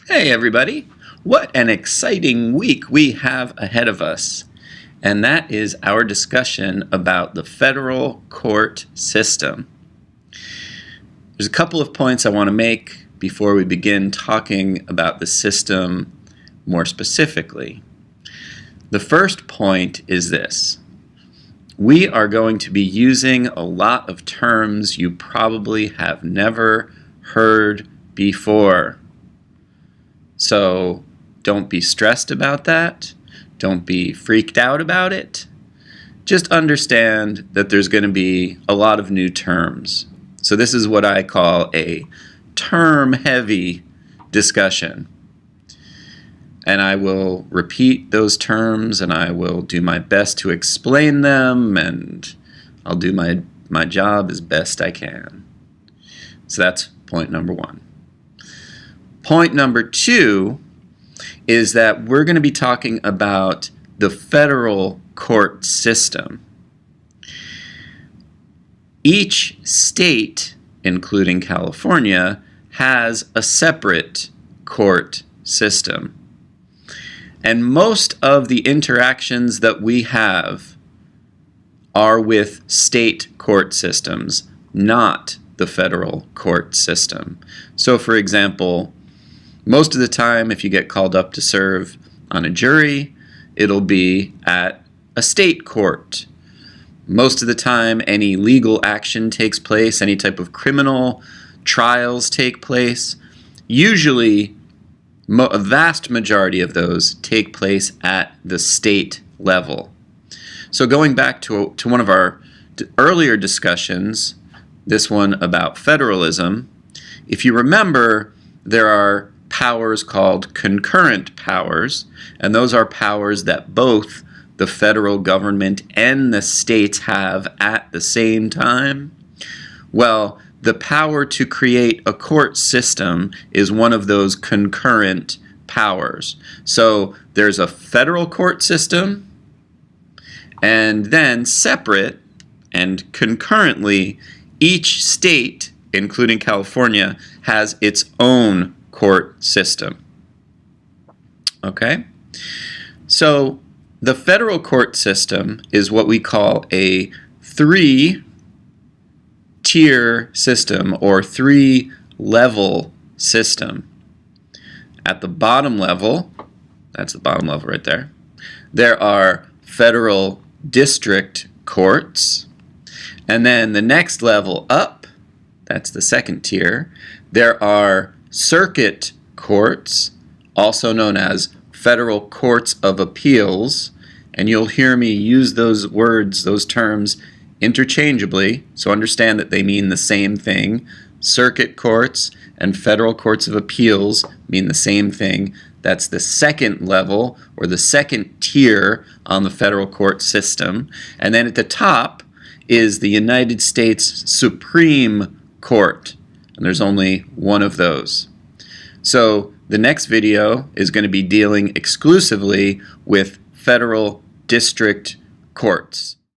Hey everybody! What an exciting week we have ahead of us. And that is our discussion about the federal court system. There's a couple of points I want to make before we begin talking about the system more specifically. The first point is this. We are going to be using a lot of terms you probably have never heard before. So don't be stressed about that. Don't be freaked out about it. Just understand that there's going to be a lot of new terms. So this is what I call a term-heavy discussion. And I will repeat those terms and I will do my best to explain them, and I'll do my job as best I can. So that's point number one. Point number two is that we're going to be talking about the federal court system. Each state, including California, has a separate court system. And most of the interactions that we have are with state court systems, not the federal court system. So, for example, most of the time, if you get called up to serve on a jury, it'll be at a state court. Most of the time, any legal action takes place, any type of criminal trials take place. Usually, a vast majority of those take place at the state level. So going back to one of our earlier discussions, this one about federalism, if you remember, there are powers called concurrent powers, and those are powers that both the federal government and the states have at the same time. Well, the power to create a court system is one of those concurrent powers. So there's a federal court system, and then separate and concurrently, each state, including California, has its own court system. Okay? So the federal court system is what we call a three-tier system or three-level system. At the bottom level, that's the bottom level right there, there are federal district courts. And then the next level up, that's the second tier, there are circuit courts, also known as federal courts of appeals, and you'll hear me use those words, those terms, interchangeably, so understand that they mean the same thing. Circuit courts and federal courts of appeals mean the same thing. That's the second level, or the second tier on the federal court system. And then at the top is the United States Supreme Court. And there's only one of those. So the next video is going to be dealing exclusively with federal district courts.